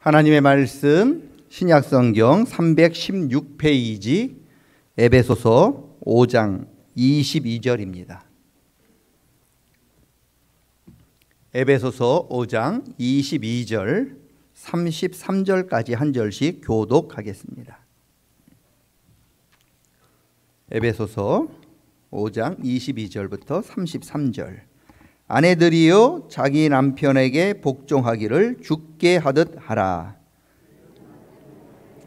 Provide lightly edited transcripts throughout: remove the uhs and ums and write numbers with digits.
하나님의 말씀 신약성경 316페이지 에베소서 5장 22절입니다. 에베소서 5장 22절 33절까지 한 절씩 교독하겠습니다. 에베소서 5장 22절부터 33절. 아내들이여 자기 남편에게 복종하기를 주께 하듯 하라.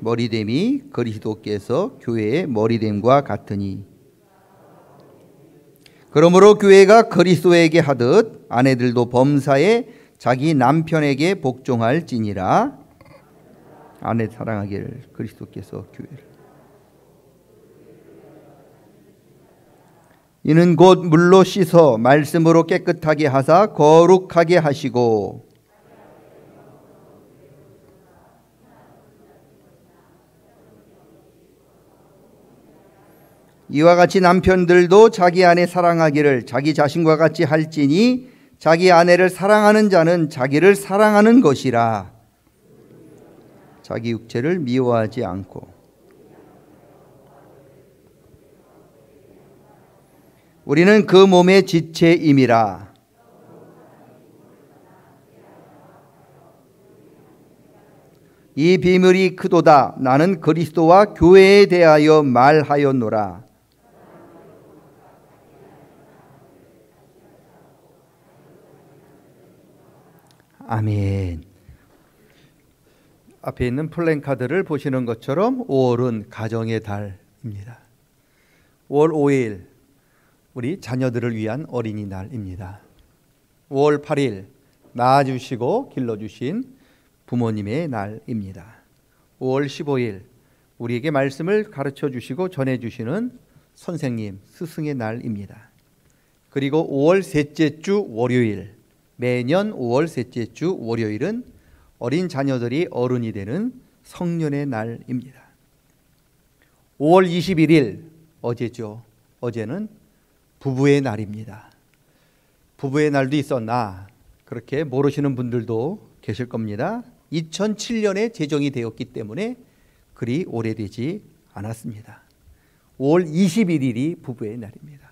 머리됨이 그리스도께서 교회의 머리됨과 같으니 그러므로 교회가 그리스도에게 하듯 아내들도 범사에 자기 남편에게 복종할지니라. 아내 사랑하기를 그리스도께서 교회를. 이는 곧 물로 씻어 말씀으로 깨끗하게 하사 거룩하게 하시고 이와 같이 남편들도 자기 아내 사랑하기를 자기 자신과 같이 할지니 자기 아내를 사랑하는 자는 자기를 사랑하는 것이라. 자기 육체를 미워하지 않고 우리는 그 몸의 지체임이라. 이 비밀이 크도다. 나는 그리스도와 교회에 대하여 말하였노라. 아멘. 앞에 있는 플랜카드를 보시는 것처럼 5월은 가정의 달입니다. 5월 5일 우리 자녀들을 위한 어린이날입니다. 5월 8일 낳아주시고 길러주신 부모님의 날입니다. 5월 15일 우리에게 말씀을 가르쳐 주시고 전해주시는 선생님, 스승의 날입니다. 그리고 5월 셋째 주 월요일, 매년 5월 셋째 주 월요일은 어린 자녀들이 어른이 되는 성년의 날입니다. 5월 21일 어제죠. 어제는 부부의 날입니다. 부부의 날도 있었나 그렇게 모르시는 분들도 계실 겁니다. 2007년에 제정이 되었기 때문에 그리 오래되지 않았습니다. 5월 21일이 부부의 날입니다.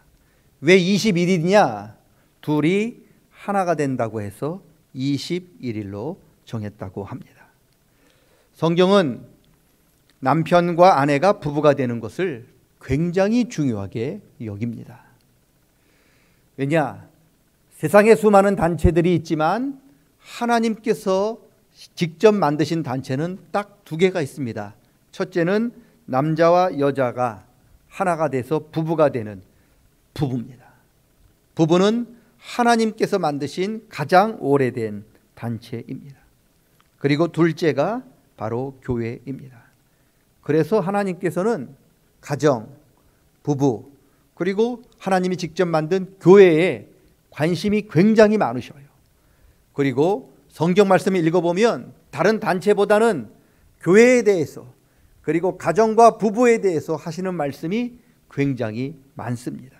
왜 21일이냐? 둘이 하나가 된다고 해서 21일로 정했다고 합니다. 성경은 남편과 아내가 부부가 되는 것을 굉장히 중요하게 여깁니다. 왜냐? 세상에 수많은 단체들이 있지만 하나님께서 직접 만드신 단체는 딱 두 개가 있습니다. 첫째는 남자와 여자가 하나가 돼서 부부가 되는 부부입니다. 부부는 하나님께서 만드신 가장 오래된 단체입니다. 그리고 둘째가 바로 교회입니다. 그래서 하나님께서는 가정, 부부, 그리고 하나님이 직접 만든 교회에 관심이 굉장히 많으셔요. 그리고 성경 말씀을 읽어보면 다른 단체보다는 교회에 대해서 그리고 가정과 부부에 대해서 하시는 말씀이 굉장히 많습니다.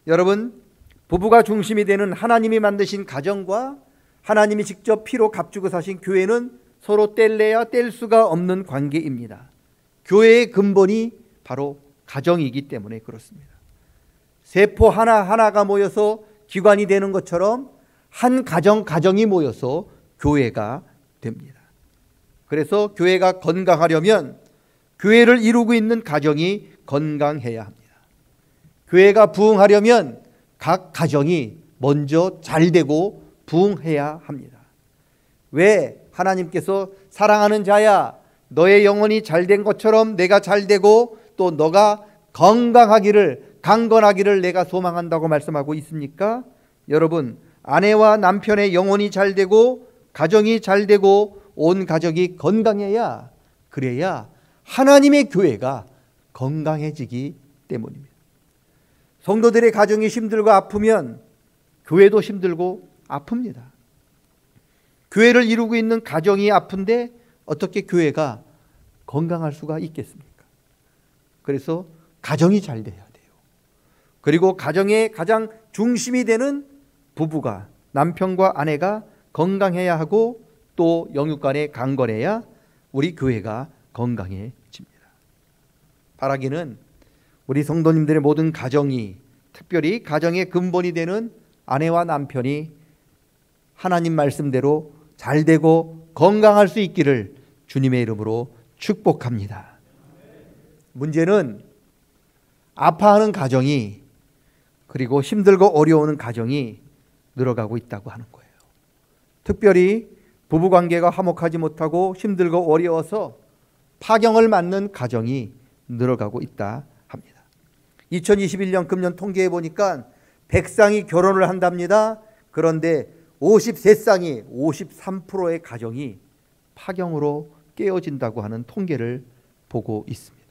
여러분, 부부가 중심이 되는 하나님이 만드신 가정과 하나님이 직접 피로 값주고 사신 교회는 서로 뗄래야 뗄 수가 없는 관계입니다. 교회의 근본이 바로 가정이기 때문에 그렇습니다. 세포 하나하나가 모여서 기관이 되는 것처럼 한 가정이 모여서 교회가 됩니다. 그래서 교회가 건강하려면 교회를 이루고 있는 가정이 건강해야 합니다. 교회가 부흥하려면 각 가정이 먼저 잘되고 부흥해야 합니다. 왜? 하나님께서 사랑하는 자야 너의 영혼이 잘된 것처럼 내가 잘되고 또 너가 건강하기를 강건하기를 내가 소망한다고 말씀하고 있습니까? 여러분, 아내와 남편의 영혼이 잘되고 가정이 잘되고 온 가족이 건강해야 그래야 하나님의 교회가 건강해지기 때문입니다. 성도들의 가정이 힘들고 아프면 교회도 힘들고 아픕니다. 교회를 이루고 있는 가정이 아픈데 어떻게 교회가 건강할 수가 있겠습니까? 그래서 가정이 잘 돼야 돼요. 그리고 가정의 가장 중심이 되는 부부가 남편과 아내가 건강해야 하고 또 영육간에 강건해야 우리 교회가 건강해집니다. 바라기는 우리 성도님들의 모든 가정이, 특별히 가정의 근본이 되는 아내와 남편이 하나님 말씀대로 잘 되고 건강할 수 있기를 주님의 이름으로 축복합니다. 문제는 아파하는 가정이, 그리고 힘들고 어려우는 가정이 늘어가고 있다고 하는 거예요. 특별히 부부관계가 화목하지 못하고 힘들고 어려워서 파경을 맞는 가정이 늘어가고 있다 합니다. 2021년 금년 통계해 보니까 100쌍이 결혼을 한답니다. 그런데 53쌍이 53%의 가정이 파경으로 깨어진다고 하는 통계를 보고 있습니다.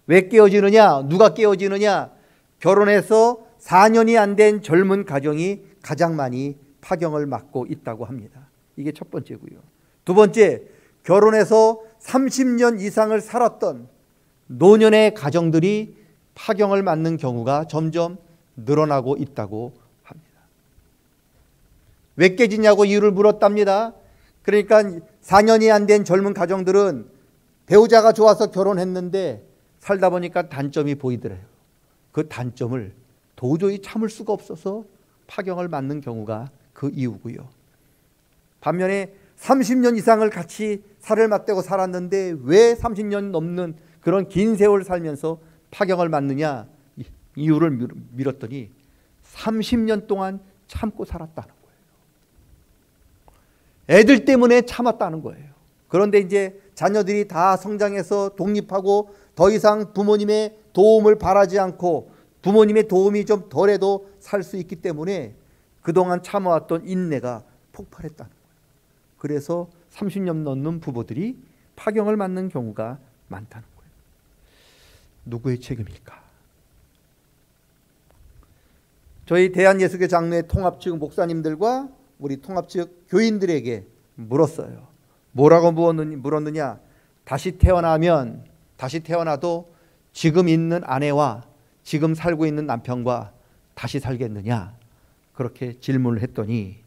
왜 깨어지느냐? 누가 깨어지느냐? 결혼해서 4년이 안 된 젊은 가정이 가장 많이 파경을 맞고 있다고 합니다. 이게 첫 번째고요. 두 번째, 결혼해서 30년 이상을 살았던 노년의 가정들이 파경을 맞는 경우가 점점 늘어나고 있다고 합니다. 왜 깨지냐고 이유를 물었답니다. 그러니까 4년이 안 된 젊은 가정들은 배우자가 좋아서 결혼했는데 살다 보니까 단점이 보이더래요. 그 단점을 도저히 참을 수가 없어서 파경을 맞는 경우가 그 이유고요. 반면에 30년 이상을 같이 살을 맞대고 살았는데 왜 30년 넘는 그런 긴 세월 살면서 파경을 맞느냐? 이유를 밀었더니 30년 동안 참고 살았다는 거예요. 애들 때문에 참았다는 거예요. 그런데 이제 자녀들이 다 성장해서 독립하고 더 이상 부모님의 도움을 바라지 않고 부모님의 도움이 좀 덜해도 살 수 있기 때문에 그동안 참아왔던 인내가 폭발했다는 거예요. 그래서 30년 넘는 부부들이 파경을 맞는 경우가 많다는 거예요. 누구의 책임일까? 저희 대한예수교 장로회 통합 측 목사님들과 우리 통합 측 교인들에게 물었어요. 뭐라고 물었느냐? 다시 태어나도 지금 있는 아내와 지금 살고 있는 남편과 다시 살겠느냐? 그렇게 질문을 했더니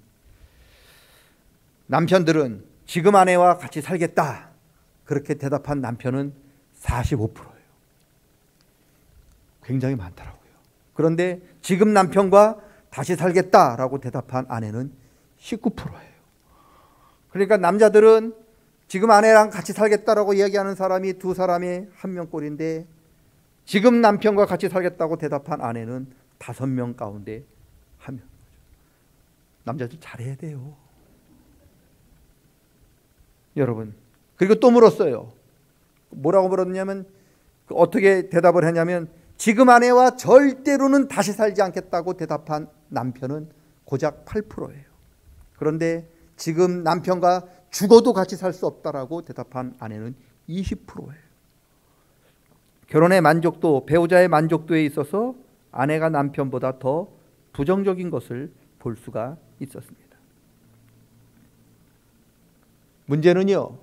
남편들은 지금 아내와 같이 살겠다, 그렇게 대답한 남편은 45%예요. 굉장히 많더라고요. 그런데 지금 남편과 다시 살겠다라고 대답한 아내는 19%예요. 그러니까 남자들은 지금 아내랑 같이 살겠다라고 이야기하는 사람이 두 사람의 한 명꼴인데 지금 남편과 같이 살겠다고 대답한 아내는 5명 가운데 한 명. 남자들 잘해야 돼요. 여러분. 그리고 또 물었어요. 뭐라고 물었냐면 어떻게 대답을 했냐면 지금 아내와 절대로는 다시 살지 않겠다고 대답한 남편은 고작 8%예요. 그런데 지금 남편과 죽어도 같이 살 수 없다라고 대답한 아내는 20%예요. 결혼의 만족도, 배우자의 만족도에 있어서 아내가 남편보다 더 부정적인 것을 볼 수가 있었습니다. 문제는요,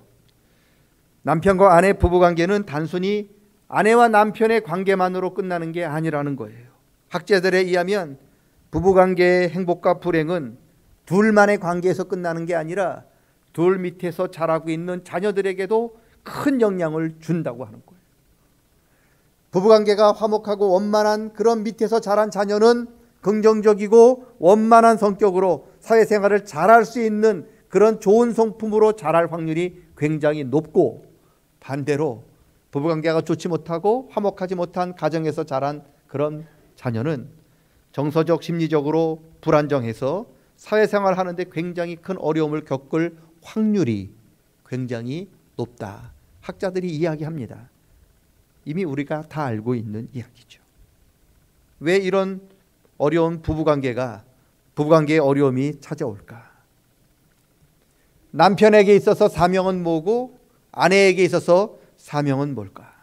남편과 아내 부부관계는 단순히 아내와 남편의 관계만으로 끝나는 게 아니라는 거예요. 학자들에 의하면 부부관계의 행복과 불행은 둘만의 관계에서 끝나는 게 아니라 둘 밑에서 자라고 있는 자녀들에게도 큰 영향을 준다고 하는 거예요. 부부관계가 화목하고 원만한 그런 밑에서 자란 자녀는 긍정적이고 원만한 성격으로 사회생활을 잘할 수 있는 그런 좋은 성품으로 자랄 확률이 굉장히 높고, 반대로 부부관계가 좋지 못하고 화목하지 못한 가정에서 자란 그런 자녀는 정서적 심리적으로 불안정해서 사회생활을 하는데 굉장히 큰 어려움을 겪을 확률이 굉장히 높다. 학자들이 이야기합니다. 이미 우리가 다 알고 있는 이야기죠. 왜 이런 어려운 부부관계의 어려움이 찾아올까? 남편에게 있어서 사명은 뭐고 아내에게 있어서 사명은 뭘까?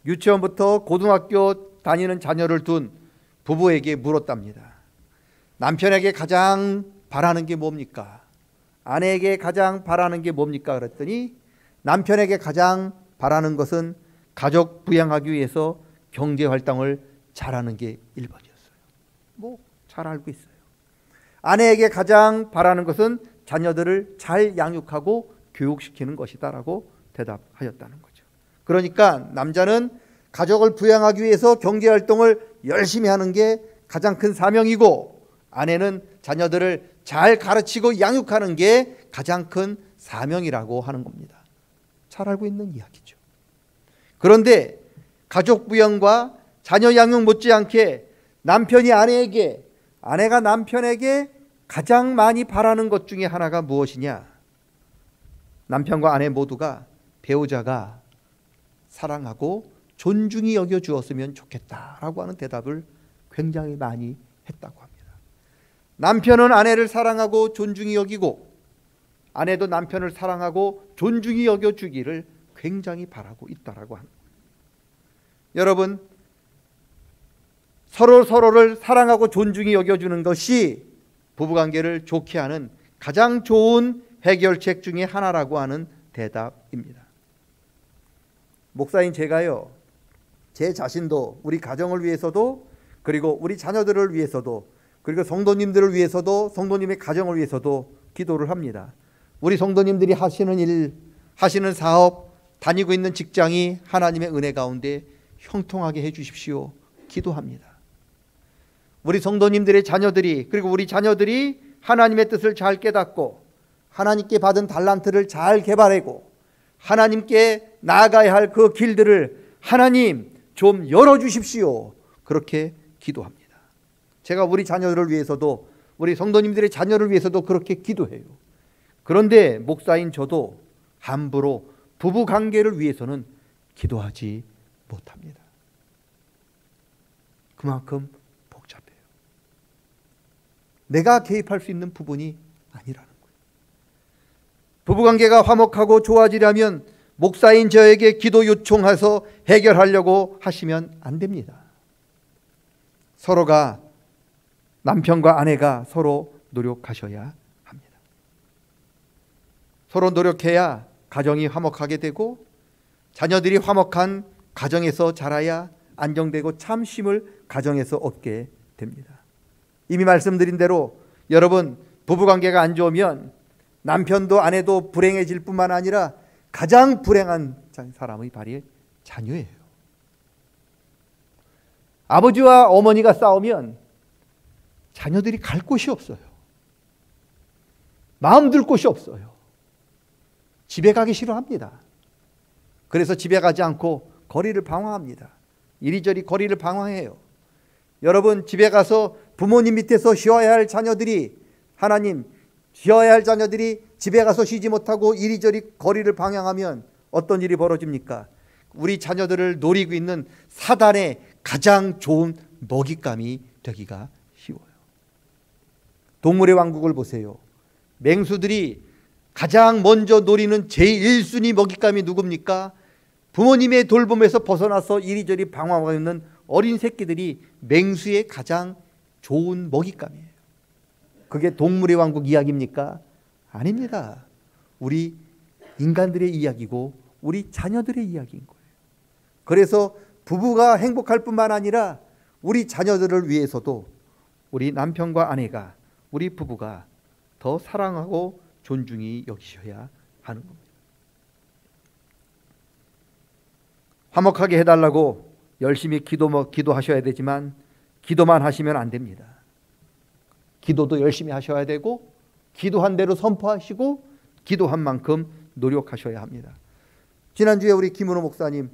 유치원부터 고등학교 다니는 자녀를 둔 부부에게 물었답니다. 남편에게 가장 바라는 게 뭡니까? 아내에게 가장 바라는 게 뭡니까? 그랬더니 남편에게 가장 바라는 것은 가족 부양하기 위해서 경제활동을 잘하는 게 1번이었어요. 뭐 잘 알고 있어요. 아내에게 가장 바라는 것은 자녀들을 잘 양육하고 교육시키는 것이다라고 대답하였다는 거죠. 그러니까 남자는 가족을 부양하기 위해서 경제활동을 열심히 하는 게 가장 큰 사명이고, 아내는 자녀들을 잘 가르치고 양육하는 게 가장 큰 사명이라고 하는 겁니다. 잘 알고 있는 이야기죠. 그런데 가족 부양과 자녀 양육 못지않게 남편이 아내에게, 아내가 남편에게 가장 많이 바라는 것 중에 하나가 무엇이냐? 남편과 아내 모두가 배우자가 사랑하고 존중히 여겨주었으면 좋겠다라고 하는 대답을 굉장히 많이 했다고 합니다. 남편은 아내를 사랑하고 존중히 여기고, 아내도 남편을 사랑하고 존중히 여겨주기를 굉장히 바라고 있다라고 합니다. 여러분, 서로를 사랑하고 존중히 여겨주는 것이 부부관계를 좋게 하는 가장 좋은 해결책 중에 하나라고 하는 대답입니다. 목사인 제가요, 제 자신도 우리 가정을 위해서도, 그리고 우리 자녀들을 위해서도, 그리고 성도님들을 위해서도, 성도님의 가정을 위해서도 기도를 합니다. 우리 성도님들이 하시는 일, 하시는 사업, 다니고 있는 직장이 하나님의 은혜 가운데 형통하게 해 주십시오. 기도합니다. 우리 성도님들의 자녀들이, 그리고 우리 자녀들이 하나님의 뜻을 잘 깨닫고 하나님께 받은 달란트를 잘 개발하고 하나님께 나아가야 할 그 길들을 하나님 좀 열어주십시오. 그렇게 기도합니다. 제가 우리 자녀들을 위해서도, 우리 성도님들의 자녀를 위해서도 그렇게 기도해요. 그런데 목사인 저도 함부로 부부 관계를 위해서는 기도하지 못합니다. 그만큼 복잡해요. 내가 개입할 수 있는 부분이 아니라는 거예요. 부부관계가 화목하고 좋아지려면 목사인 저에게 기도 요청해서 해결하려고 하시면 안 됩니다. 서로가, 남편과 아내가 서로 노력하셔야 합니다. 서로 노력해야 가정이 화목하게 되고, 자녀들이 화목한 가정에서 자라야 안정되고 참심을 가정에서 얻게 됩니다. 이미 말씀드린 대로 여러분, 부부관계가 안 좋으면 남편도 아내도 불행해질 뿐만 아니라 가장 불행한 사람의 발이 자녀예요. 아버지와 어머니가 싸우면 자녀들이 갈 곳이 없어요. 마음 둘 곳이 없어요. 집에 가기 싫어합니다. 그래서 집에 가지 않고 거리를 방황합니다. 이리저리 거리를 방황해요. 여러분, 집에 가서 부모님 밑에서 쉬어야 할 자녀들이, 하나님, 쉬어야 할 자녀들이 집에 가서 쉬지 못하고 이리저리 거리를 방향하면 어떤 일이 벌어집니까? 우리 자녀들을 노리고 있는 사단의 가장 좋은 먹잇감이 되기가 쉬워요. 동물의 왕국을 보세요. 맹수들이 가장 먼저 노리는 제1순위 먹잇감이 누굽니까? 부모님의 돌봄에서 벗어나서 이리저리 방황하고 있는 어린 새끼들이 맹수의 가장 좋은 먹잇감이에요. 그게 동물의 왕국 이야기입니까? 아닙니다. 우리 인간들의 이야기고 우리 자녀들의 이야기인 거예요. 그래서 부부가 행복할 뿐만 아니라 우리 자녀들을 위해서도 우리 남편과 아내가, 우리 부부가 더 사랑하고 존중히 여기셔야 하는 겁니다. 화목하게 해달라고 열심히 기도하셔야 되지만 기도만 하시면 안 됩니다. 기도도 열심히 하셔야 되고, 기도한 대로 선포하시고, 기도한 만큼 노력하셔야 합니다. 지난주에 우리 김은호 목사님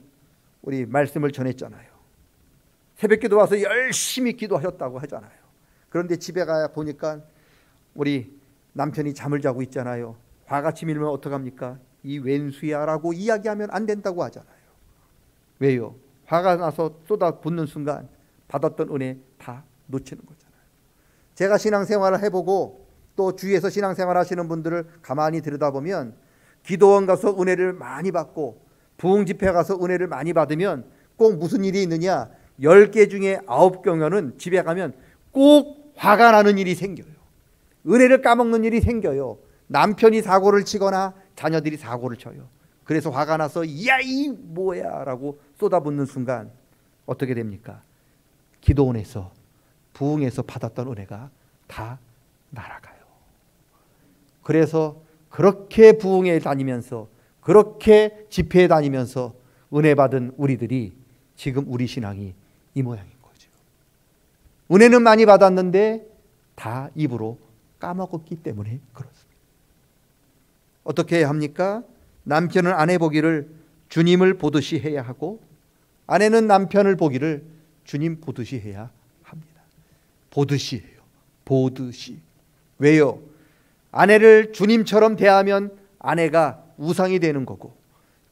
우리 말씀을 전했잖아요. 새벽기도 와서 열심히 기도하셨다고 하잖아요. 그런데 집에 가야 보니까 우리 남편이 잠을 자고 있잖아요. 화같이 밀면 어떡합니까? 이 왼수야 라고 이야기하면 안 된다고 하잖아요. 왜요? 화가 나서 쏟아붓는 순간 받았던 은혜 다 놓치는 거잖아요. 제가 신앙생활을 해보고 또 주위에서 신앙생활 하시는 분들을 가만히 들여다보면 기도원 가서 은혜를 많이 받고 부흥집회 가서 은혜를 많이 받으면 꼭 무슨 일이 있느냐, 10개 중에 9경우는 집에 가면 꼭 화가 나는 일이 생겨요. 은혜를 까먹는 일이 생겨요. 남편이 사고를 치거나 자녀들이 사고를 쳐요. 그래서 화가 나서 야 이 뭐야 라고 쏟아붓는 순간 어떻게 됩니까? 기도원에서 부흥에서 받았던 은혜가 다 날아가요. 그래서 그렇게 부흥회 다니면서 그렇게 집회에 다니면서 은혜 받은 우리들이 지금 우리 신앙이 이 모양인 거죠. 은혜는 많이 받았는데 다 입으로 까먹었기 때문에 그렇습니다. 어떻게 해야 합니까? 남편은 아내 보기를 주님을 보듯이 해야 하고 아내는 남편을 보기를 주님 보듯이 해야 합니다. 보듯이 해요. 보듯이. 왜요? 아내를 주님처럼 대하면 아내가 우상이 되는 거고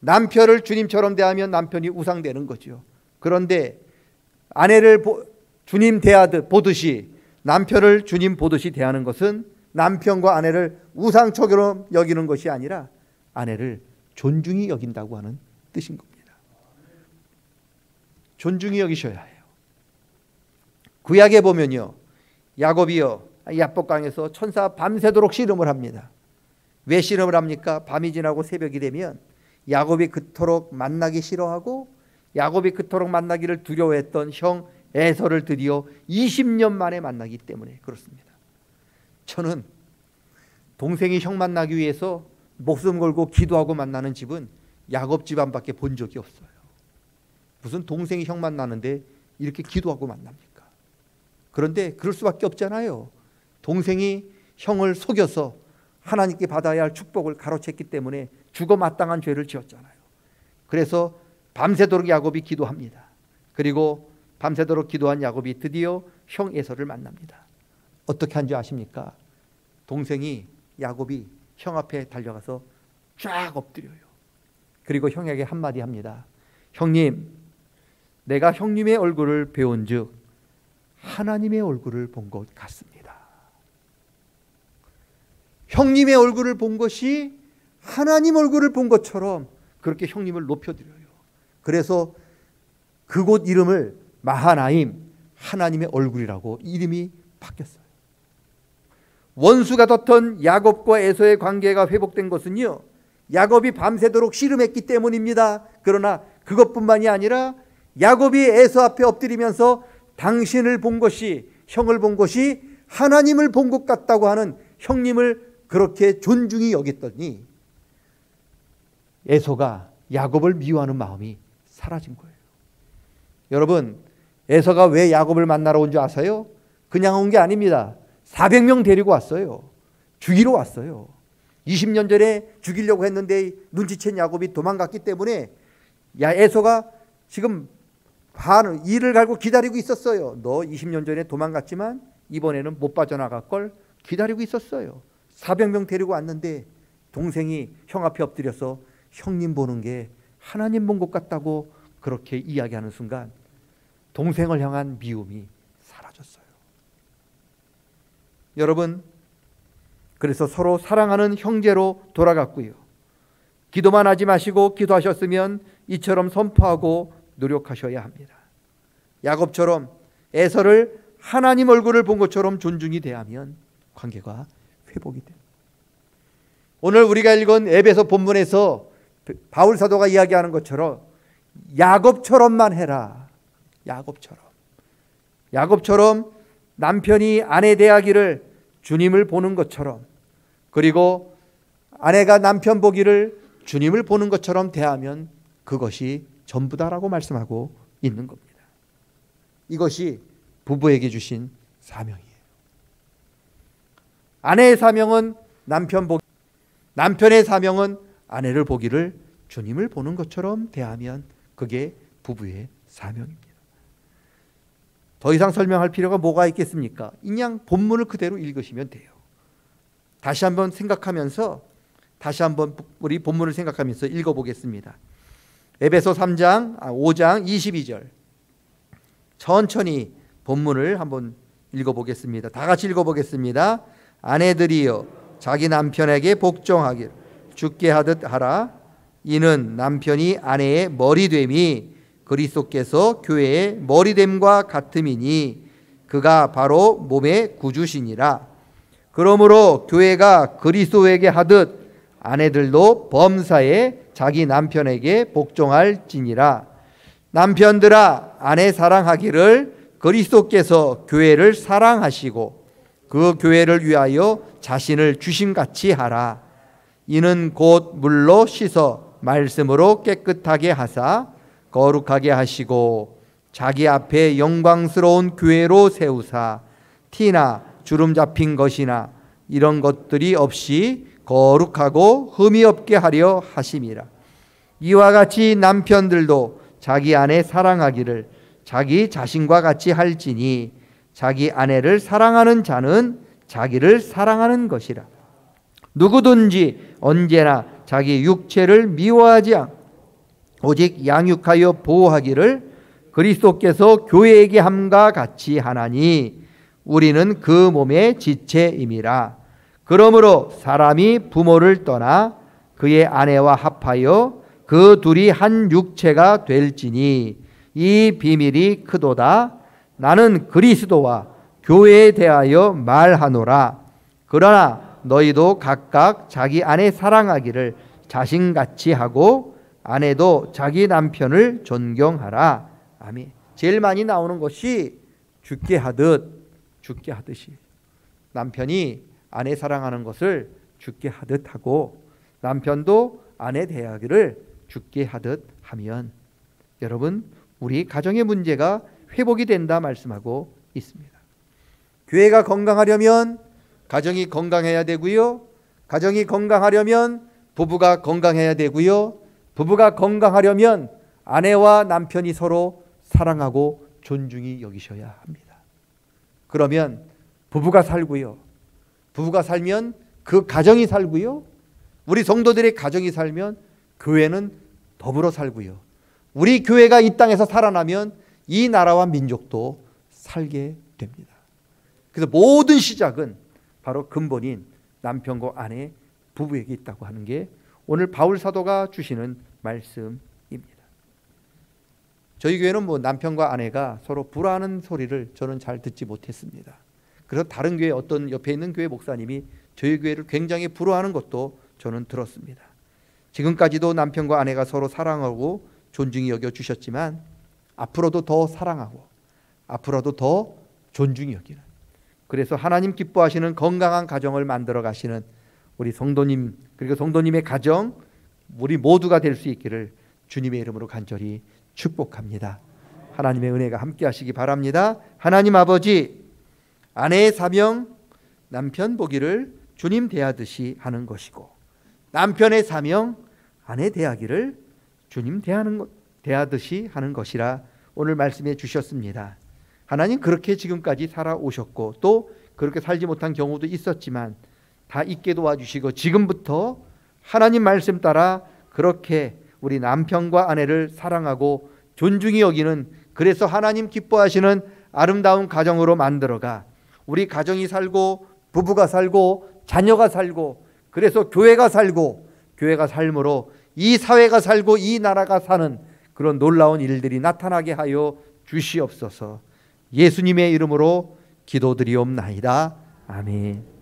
남편을 주님처럼 대하면 남편이 우상되는 거죠. 그런데 아내를 주님 대하듯 보듯이 남편을 주님 보듯이 대하는 것은 남편과 아내를 우상처럼 여기는 것이 아니라 아내를 존중히 여긴다고 하는 뜻인 겁니다. 존중히 여기셔야 해요. 구약에 보면요, 야곱이요 야복강에서 천사 밤새도록 씨름을 합니다. 왜 씨름을 합니까? 밤이 지나고 새벽이 되면 야곱이 그토록 만나기 싫어하고 야곱이 그토록 만나기를 두려워했던 형 에서를 드디어 20년 만에 만나기 때문에 그렇습니다. 저는 동생이 형 만나기 위해서 목숨 걸고 기도하고 만나는 집은 야곱 집안밖에 본 적이 없어요. 무슨 동생이 형 만나는데 이렇게 기도하고 만납니까? 그런데 그럴 수밖에 없잖아요. 동생이 형을 속여서 하나님께 받아야 할 축복을 가로챘기 때문에 죽어 마땅한 죄를 지었잖아요. 그래서 밤새도록 야곱이 기도합니다. 그리고 밤새도록 기도한 야곱이 드디어 형 에서를 만납니다. 어떻게 한 줄 아십니까? 동생이 야곱이 형 앞에 달려가서 쫙 엎드려요. 그리고 형에게 한마디 합니다. 형님, 내가 형님의 얼굴을 배운 즉 하나님의 얼굴을 본 것 같습니다. 형님의 얼굴을 본 것이 하나님 얼굴을 본 것처럼 그렇게 형님을 높여드려요. 그래서 그곳 이름을 마하나임, 하나님의 얼굴이라고 이름이 바뀌었어요. 원수가 뒀던 야곱과 에서의 관계가 회복된 것은요, 야곱이 밤새도록 씨름했기 때문입니다. 그러나 그것뿐만이 아니라 야곱이 에서 앞에 엎드리면서 당신을 본 것이, 형을 본 것이 하나님을 본 것 같다고 하는 형님을 그렇게 존중히 여겼더니 에서가 야곱을 미워하는 마음이 사라진 거예요. 여러분, 에서가 왜 야곱을 만나러 온 줄 아세요? 그냥 온 게 아닙니다. 400명 데리고 왔어요. 죽이러 왔어요. 20년 전에 죽이려고 했는데 눈치챈 야곱이 도망갔기 때문에 에서가 지금 이를 갈고 기다리고 있었어요. 너 20년 전에 도망갔지만 이번에는 못 빠져나갈 걸 기다리고 있었어요. 400명 데리고 왔는데 동생이 형 앞에 엎드려서 형님 보는 게 하나님 본 것 같다고 그렇게 이야기하는 순간 동생을 향한 미움이 사라졌어요. 여러분, 그래서 서로 사랑하는 형제로 돌아갔고요. 기도만 하지 마시고 기도하셨으면 이처럼 선포하고 노력하셔야 합니다. 야곱처럼 에서를 하나님 얼굴을 본 것처럼 존중이 대하면 관계가 회복이 됩니다. 오늘 우리가 읽은 에베소 본문에서 바울 사도가 이야기하는 것처럼 야곱처럼만 해라. 야곱처럼 남편이 아내 대하기를 주님을 보는 것처럼, 그리고 아내가 남편 보기를 주님을 보는 것처럼 대하면 그것이 전부다라고 말씀하고 있는 겁니다. 이것이 부부에게 주신 사명이에요. 아내의 사명은 남편 보기, 남편의 사명은 아내를 보기를 주님을 보는 것처럼 대하면 그게 부부의 사명입니다. 더 이상 설명할 필요가 뭐가 있겠습니까? 그냥 본문을 그대로 읽으시면 돼요. 다시 한번 우리 본문을 생각하면서 읽어보겠습니다. 에베소 5장 22절 천천히 본문을 한번 읽어보겠습니다. 다 같이 읽어보겠습니다. 아내들이여 자기 남편에게 복종하기를 주께 하듯 하라. 이는 남편이 아내의 머리됨이 그리스도께서 교회의 머리됨과 같음이니 그가 바로 몸의 구주시니라. 그러므로 교회가 그리스도에게 하듯 아내들도 범사에 자기 남편에게 복종할지니라. 남편들아 아내 사랑하기를 그리스도께서 교회를 사랑하시고 그 교회를 위하여 자신을 주심같이 하라. 이는 곧 물로 씻어 말씀으로 깨끗하게 하사 거룩하게 하시고 자기 앞에 영광스러운 교회로 세우사 티나 주름 잡힌 것이나 이런 것들이 없이 거룩하고 흠이 없게 하려 하심이라. 이와 같이 남편들도 자기 아내 사랑하기를 자기 자신과 같이 할지니 자기 아내를 사랑하는 자는 자기를 사랑하는 것이라. 누구든지 언제나 자기 육체를 미워하지 않고 오직 양육하여 보호하기를 그리스도께서 교회에게 함과 같이 하나니 우리는 그 몸의 지체임이라. 그러므로 사람이 부모를 떠나 그의 아내와 합하여 그 둘이 한 육체가 될지니 이 비밀이 크도다. 나는 그리스도와 교회에 대하여 말하노라. 그러나 너희도 각각 자기 아내 사랑하기를 자신같이 하고 아내도 자기 남편을 존경하라. 아멘. 제일 많이 나오는 것이 죽게 하듯이 남편이 아내 사랑하는 것을 죽게 하듯 하고 남편도 아내 대하기를 죽게 하듯 하면 여러분 우리 가정의 문제가 회복이 된다 말씀하고 있습니다. 교회가 건강하려면 가정이 건강해야 되고요. 가정이 건강하려면 부부가 건강해야 되고요. 부부가 건강하려면 아내와 남편이 서로 사랑하고 존중히 여기셔야 합니다. 그러면 부부가 살고요. 부부가 살면 그 가정이 살고요. 우리 성도들의 가정이 살면 교회는 더불어 살고요. 우리 교회가 이 땅에서 살아나면 이 나라와 민족도 살게 됩니다. 그래서 모든 시작은 바로 근본인 남편과 아내, 부부에게 있다고 하는 게 오늘 바울 사도가 주시는 말씀입니다. 저희 교회는 남편과 아내가 서로 불화하는 소리를 저는 잘 듣지 못했습니다. 그래서 다른 교회 어떤 옆에 있는 교회 목사님이 저희 교회를 굉장히 불화하는 것도 저는 들었습니다. 지금까지도 남편과 아내가 서로 사랑하고 존중히 여겨주셨지만 앞으로도 더 사랑하고 앞으로도 더 존중히 여기는, 그래서 하나님 기뻐하시는 건강한 가정을 만들어 가시는 우리 성도님, 그리고 성도님의 가정 우리 모두가 될 수 있기를 주님의 이름으로 간절히 축복합니다. 하나님의 은혜가 함께 하시기 바랍니다. 하나님 아버지, 아내의 사명 남편 보기를 주님 대하듯이 하는 것이고 남편의 사명 아내 대하기를 주님 대하듯이 하는 것이라 오늘 말씀해 주셨습니다. 하나님 그렇게 지금까지 살아오셨고 또 그렇게 살지 못한 경우도 있었지만 다 있게 도와주시고 지금부터 하나님 말씀 따라 그렇게 우리 남편과 아내를 사랑하고 존중히 여기는, 그래서 하나님 기뻐하시는 아름다운 가정으로 만들어가 우리 가정이 살고 부부가 살고 자녀가 살고 그래서 교회가 살고 교회가 삶으로 이 사회가 살고 이 나라가 사는 그런 놀라운 일들이 나타나게 하여 주시옵소서. 예수님의 이름으로 기도드리옵나이다. 아멘.